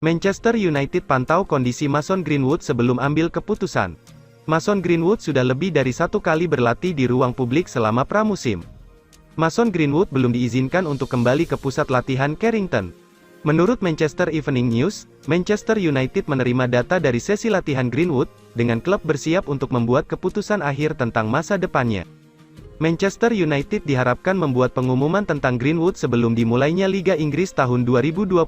Manchester United pantau kondisi Mason Greenwood sebelum ambil keputusan. Mason Greenwood sudah lebih dari 1 kali berlatih di ruang publik selama pramusim. Mason Greenwood belum diizinkan untuk kembali ke pusat latihan Carrington. Menurut Manchester Evening News, Manchester United menerima data dari sesi latihan Greenwood, dengan klub bersiap untuk membuat keputusan akhir tentang masa depannya. Manchester United diharapkan membuat pengumuman tentang Greenwood sebelum dimulainya Liga Inggris tahun 2023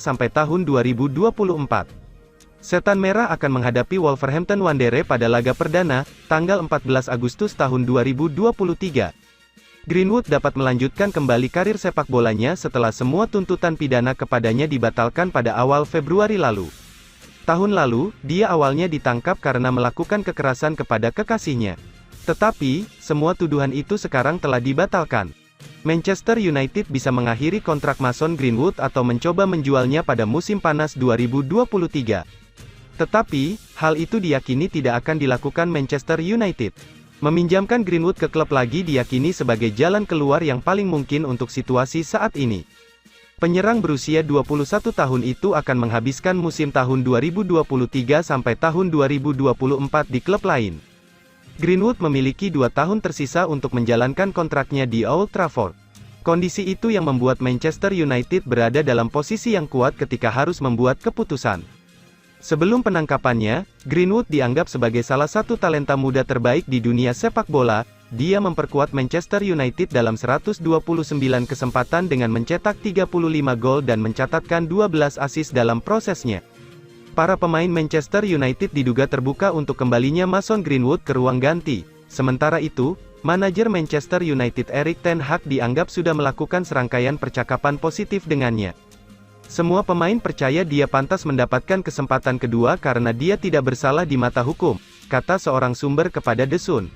sampai tahun 2024. Setan Merah akan menghadapi Wolverhampton Wanderers pada laga perdana, tanggal 14 Agustus tahun 2023. Greenwood dapat melanjutkan kembali karir sepak bolanya setelah semua tuntutan pidana kepadanya dibatalkan pada awal Februari lalu. Tahun lalu, dia awalnya ditangkap karena melakukan kekerasan kepada kekasihnya. Tetapi, semua tuduhan itu sekarang telah dibatalkan. Manchester United bisa mengakhiri kontrak Mason Greenwood atau mencoba menjualnya pada musim panas 2023. Tetapi, hal itu diyakini tidak akan dilakukan Manchester United. Meminjamkan Greenwood ke klub lagi diyakini sebagai jalan keluar yang paling mungkin untuk situasi saat ini. Penyerang berusia 21 tahun itu akan menghabiskan musim tahun 2023 sampai tahun 2024 di klub lain. Greenwood memiliki 2 tahun tersisa untuk menjalankan kontraknya di Old Trafford. Kondisi itu yang membuat Manchester United berada dalam posisi yang kuat ketika harus membuat keputusan. Sebelum penangkapannya, Greenwood dianggap sebagai salah satu talenta muda terbaik di dunia sepak bola. Dia memperkuat Manchester United dalam 129 kesempatan dengan mencetak 35 gol dan mencatatkan 12 assist dalam prosesnya. Para pemain Manchester United diduga terbuka untuk kembalinya Mason Greenwood ke ruang ganti. Sementara itu, manajer Manchester United Erik ten Hag dianggap sudah melakukan serangkaian percakapan positif dengannya. Semua pemain percaya dia pantas mendapatkan kesempatan kedua karena dia tidak bersalah di mata hukum, kata seorang sumber kepada The Sun.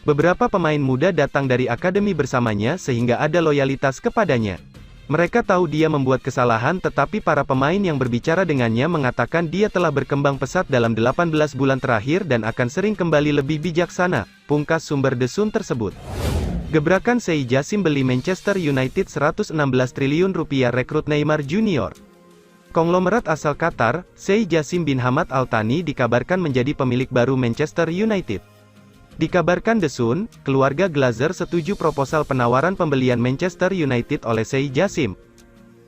Beberapa pemain muda datang dari akademi bersamanya sehingga ada loyalitas kepadanya. Mereka tahu dia membuat kesalahan tetapi para pemain yang berbicara dengannya mengatakan dia telah berkembang pesat dalam 18 bulan terakhir dan akan sering kembali lebih bijaksana, pungkas sumber The Sun tersebut. Gebrakan Sheikh Jassim beli Manchester United 116 triliun rupiah rekrut Neymar Junior. Konglomerat asal Qatar, Sheikh Jassim bin Hamad Al Thani dikabarkan menjadi pemilik baru Manchester United. Dikabarkan The Sun, keluarga Glazer setuju proposal penawaran pembelian Manchester United oleh Sheikh Jassim.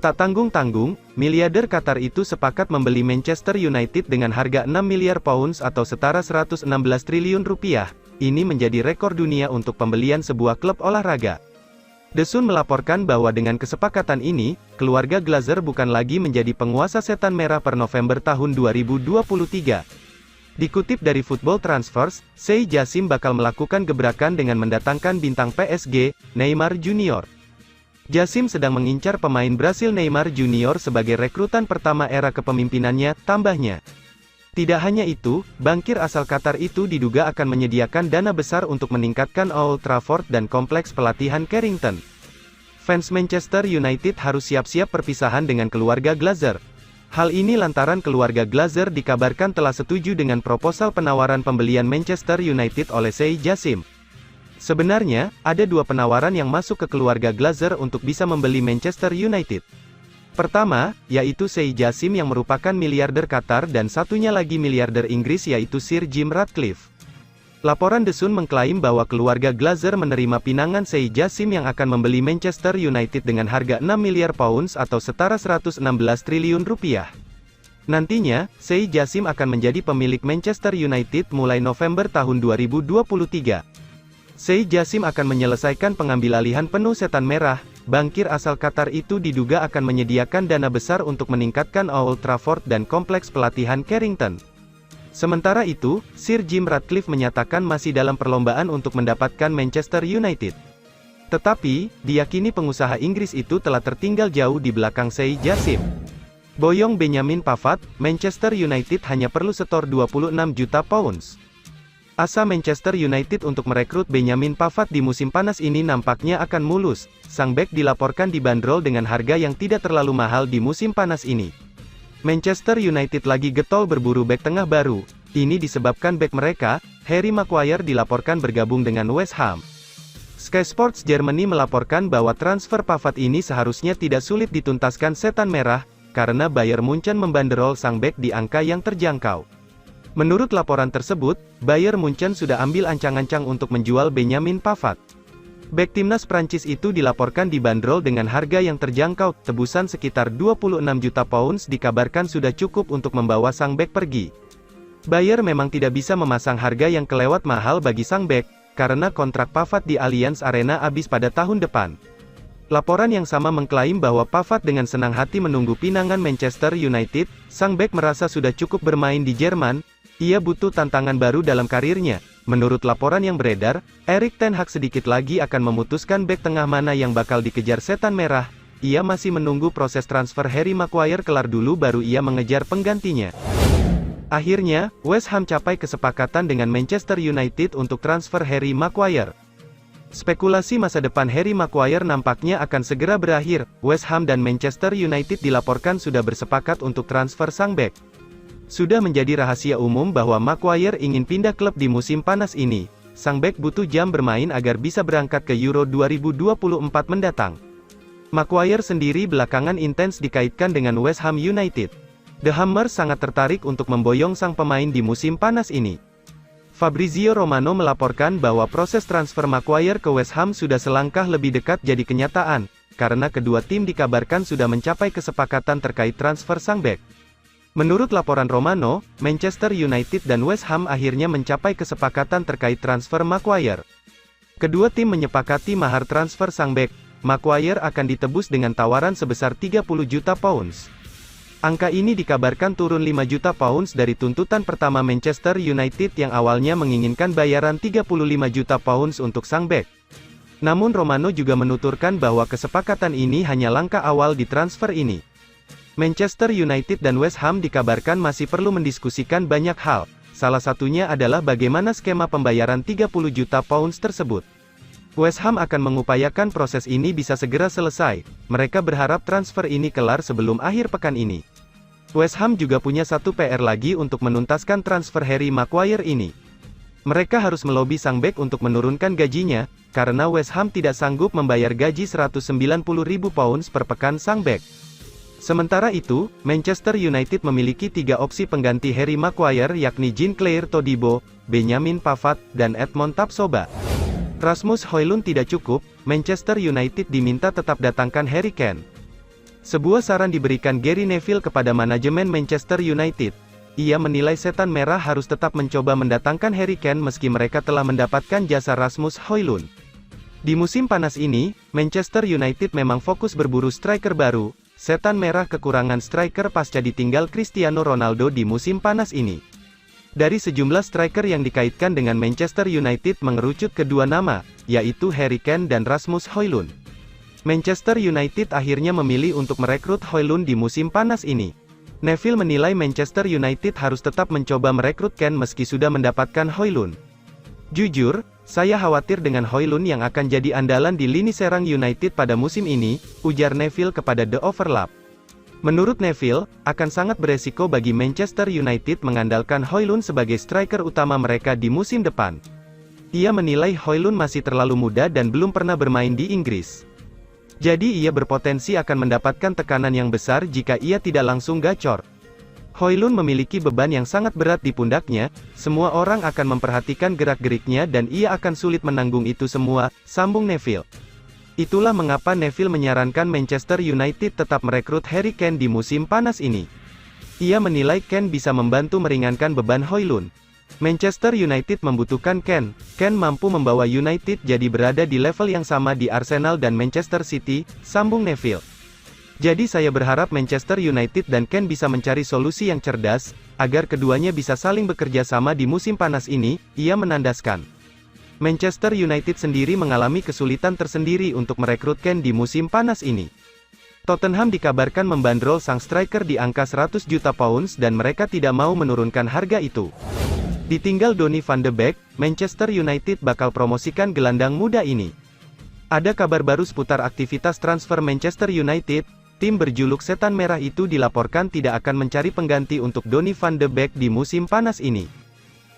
Tak tanggung-tanggung, miliarder Qatar itu sepakat membeli Manchester United dengan harga 6 miliar pounds atau setara 116 triliun rupiah. Ini menjadi rekor dunia untuk pembelian sebuah klub olahraga. The Sun melaporkan bahwa dengan kesepakatan ini, keluarga Glazer bukan lagi menjadi penguasa setan merah per November tahun 2023. Dikutip dari Football Transfers, Sheikh Jassim bakal melakukan gebrakan dengan mendatangkan bintang PSG, Neymar Junior. Jassim sedang mengincar pemain Brasil Neymar Junior sebagai rekrutan pertama era kepemimpinannya, tambahnya. Tidak hanya itu, bankir asal Qatar itu diduga akan menyediakan dana besar untuk meningkatkan Old Trafford dan kompleks pelatihan Carrington. Fans Manchester United harus siap-siap perpisahan dengan keluarga Glazer. Hal ini lantaran keluarga Glazer dikabarkan telah setuju dengan proposal penawaran pembelian Manchester United oleh Sheikh Jassim. Sebenarnya, ada 2 penawaran yang masuk ke keluarga Glazer untuk bisa membeli Manchester United. Pertama, yaitu Sheikh Jassim yang merupakan miliarder Qatar dan satunya lagi miliarder Inggris yaitu Sir Jim Ratcliffe. Laporan The Sun mengklaim bahwa keluarga Glazer menerima pinangan Sheikh Jassim yang akan membeli Manchester United dengan harga 6 miliar pounds atau setara 116 triliun rupiah. Nantinya, Sheikh Jassim akan menjadi pemilik Manchester United mulai November tahun 2023. Sheikh Jassim akan menyelesaikan pengambilalihan penuh setan merah. Bankir asal Qatar itu diduga akan menyediakan dana besar untuk meningkatkan Old Trafford dan kompleks pelatihan Carrington. Sementara itu, Sir Jim Ratcliffe menyatakan masih dalam perlombaan untuk mendapatkan Manchester United. Tetapi, diyakini pengusaha Inggris itu telah tertinggal jauh di belakang Sheikh Jassim. Boyong Benjamin Pavard, Manchester United hanya perlu setor 26 juta pounds. Asa Manchester United untuk merekrut Benjamin Pavard di musim panas ini nampaknya akan mulus. Sang bek dilaporkan dibanderol dengan harga yang tidak terlalu mahal di musim panas ini. Manchester United lagi getol berburu bek tengah baru. Ini disebabkan bek mereka, Harry Maguire dilaporkan bergabung dengan West Ham. Sky Sports Germany melaporkan bahwa transfer Pavard ini seharusnya tidak sulit dituntaskan setan merah, karena Bayern Munchen membanderol sang bek di angka yang terjangkau. Menurut laporan tersebut, Bayern Munchen sudah ambil ancang-ancang untuk menjual Benjamin Pavard. Bek timnas Prancis itu dilaporkan dibanderol dengan harga yang terjangkau, tebusan sekitar 26 juta pounds dikabarkan sudah cukup untuk membawa sang bek pergi. Bayern memang tidak bisa memasang harga yang kelewat mahal bagi sang bek, karena kontrak Pavard di Allianz Arena habis pada tahun depan. Laporan yang sama mengklaim bahwa Pavard dengan senang hati menunggu pinangan Manchester United. Sang bek merasa sudah cukup bermain di Jerman, ia butuh tantangan baru dalam karirnya. Menurut laporan yang beredar, Erik ten Hag sedikit lagi akan memutuskan bek tengah mana yang bakal dikejar setan merah. Ia masih menunggu proses transfer Harry Maguire kelar dulu baru ia mengejar penggantinya. Akhirnya, West Ham capai kesepakatan dengan Manchester United untuk transfer Harry Maguire. Spekulasi masa depan Harry Maguire nampaknya akan segera berakhir. West Ham dan Manchester United dilaporkan sudah bersepakat untuk transfer sang bek. Sudah menjadi rahasia umum bahwa Maguire ingin pindah klub di musim panas ini. Sang bek butuh jam bermain agar bisa berangkat ke Euro 2024 mendatang. Maguire sendiri belakangan intens dikaitkan dengan West Ham United. The Hammers sangat tertarik untuk memboyong sang pemain di musim panas ini. Fabrizio Romano melaporkan bahwa proses transfer Maguire ke West Ham sudah selangkah lebih dekat jadi kenyataan, karena kedua tim dikabarkan sudah mencapai kesepakatan terkait transfer sang bek. Menurut laporan Romano, Manchester United dan West Ham akhirnya mencapai kesepakatan terkait transfer Maguire. Kedua tim menyepakati mahar transfer sang bek. Maguire akan ditebus dengan tawaran sebesar 30 juta pounds. Angka ini dikabarkan turun 5 juta pounds dari tuntutan pertama Manchester United yang awalnya menginginkan bayaran 35 juta pounds untuk sang bek. Namun Romano juga menuturkan bahwa kesepakatan ini hanya langkah awal di transfer ini. Manchester United dan West Ham dikabarkan masih perlu mendiskusikan banyak hal, salah satunya adalah bagaimana skema pembayaran 30 juta pounds tersebut. West Ham akan mengupayakan proses ini bisa segera selesai. Mereka berharap transfer ini kelar sebelum akhir pekan ini. West Ham juga punya satu PR lagi untuk menuntaskan transfer Harry Maguire ini. Mereka harus melobi sang bek untuk menurunkan gajinya, karena West Ham tidak sanggup membayar gaji 190.000 pounds per pekan sang bek. Sementara itu, Manchester United memiliki 3 opsi pengganti Harry Maguire yakni Jean-Claire Todibo, Benjamin Pavard, dan Edmond Tapsoba. Rasmus Højlund tidak cukup, Manchester United diminta tetap datangkan Harry Kane. Sebuah saran diberikan Gary Neville kepada manajemen Manchester United. Ia menilai setan merah harus tetap mencoba mendatangkan Harry Kane meski mereka telah mendapatkan jasa Rasmus Højlund. Di musim panas ini, Manchester United memang fokus berburu striker baru. Setan merah kekurangan striker pasca ditinggal Cristiano Ronaldo di musim panas ini. Dari sejumlah striker yang dikaitkan dengan Manchester United mengerucut kedua nama, yaitu Harry Kane dan Rasmus Højlund. Manchester United akhirnya memilih untuk merekrut Højlund di musim panas ini. Neville menilai Manchester United harus tetap mencoba merekrut Kane meski sudah mendapatkan Højlund. Jujur, saya khawatir dengan Højlund yang akan jadi andalan di lini serang United pada musim ini, ujar Neville kepada The Overlap. Menurut Neville, akan sangat beresiko bagi Manchester United mengandalkan Højlund sebagai striker utama mereka di musim depan. Ia menilai Højlund masih terlalu muda dan belum pernah bermain di Inggris. Jadi ia berpotensi akan mendapatkan tekanan yang besar jika ia tidak langsung gacor. Højlund memiliki beban yang sangat berat di pundaknya, semua orang akan memperhatikan gerak-geriknya dan ia akan sulit menanggung itu semua, sambung Neville. Itulah mengapa Neville menyarankan Manchester United tetap merekrut Harry Kane di musim panas ini. Ia menilai Kane bisa membantu meringankan beban Højlund. Manchester United membutuhkan Kane. Kane mampu membawa United jadi berada di level yang sama di Arsenal dan Manchester City, sambung Neville. Jadi saya berharap Manchester United dan Kane bisa mencari solusi yang cerdas, agar keduanya bisa saling bekerja sama di musim panas ini, ia menandaskan. Manchester United sendiri mengalami kesulitan tersendiri untuk merekrut Kane di musim panas ini. Tottenham dikabarkan membandrol sang striker di angka 100 juta pounds dan mereka tidak mau menurunkan harga itu. Ditinggal Donny van de Beek, Manchester United bakal promosikan gelandang muda ini. Ada kabar baru seputar aktivitas transfer Manchester United, tim berjuluk Setan Merah itu dilaporkan tidak akan mencari pengganti untuk Donny van de Beek di musim panas ini.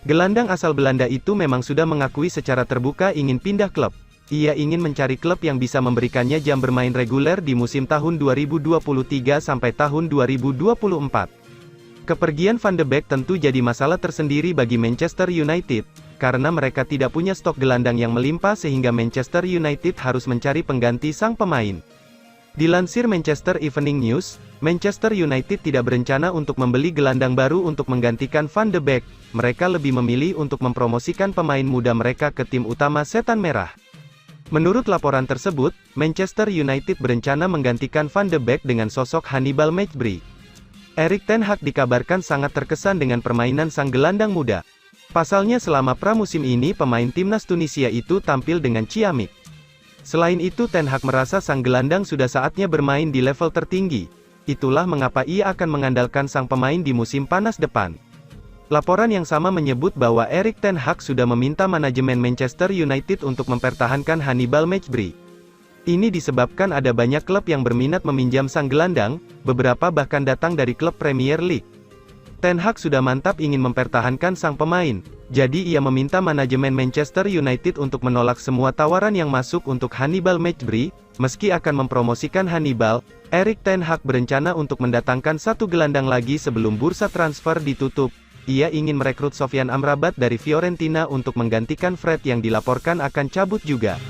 Gelandang asal Belanda itu memang sudah mengakui secara terbuka ingin pindah klub. ia ingin mencari klub yang bisa memberikannya jam bermain reguler di musim tahun 2023 sampai tahun 2024. Kepergian Van de Beek tentu jadi masalah tersendiri bagi Manchester United, karena mereka tidak punya stok gelandang yang melimpah sehingga Manchester United harus mencari pengganti sang pemain. Dilansir Manchester Evening News, Manchester United tidak berencana untuk membeli gelandang baru untuk menggantikan Van de Beek, mereka lebih memilih untuk mempromosikan pemain muda mereka ke tim utama Setan Merah. Menurut laporan tersebut, Manchester United berencana menggantikan Van de Beek dengan sosok Hannibal Mejbri. Erik ten Hag dikabarkan sangat terkesan dengan permainan sang gelandang muda. Pasalnya selama pramusim ini pemain timnas Tunisia itu tampil dengan ciamik. Selain itu ten Hag merasa sang gelandang sudah saatnya bermain di level tertinggi. Itulah mengapa ia akan mengandalkan sang pemain di musim panas depan. Laporan yang sama menyebut bahwa Erik ten Hag sudah meminta manajemen Manchester United untuk mempertahankan Hannibal Mejbri. Ini disebabkan ada banyak klub yang berminat meminjam sang gelandang, beberapa bahkan datang dari klub Premier League. Ten Hag sudah mantap ingin mempertahankan sang pemain, jadi ia meminta manajemen Manchester United untuk menolak semua tawaran yang masuk untuk Hannibal Mejbri. Meski akan mempromosikan Hannibal, Erik ten Hag berencana untuk mendatangkan satu gelandang lagi sebelum bursa transfer ditutup. Ia ingin merekrut Sofyan Amrabat dari Fiorentina untuk menggantikan Fred yang dilaporkan akan cabut juga.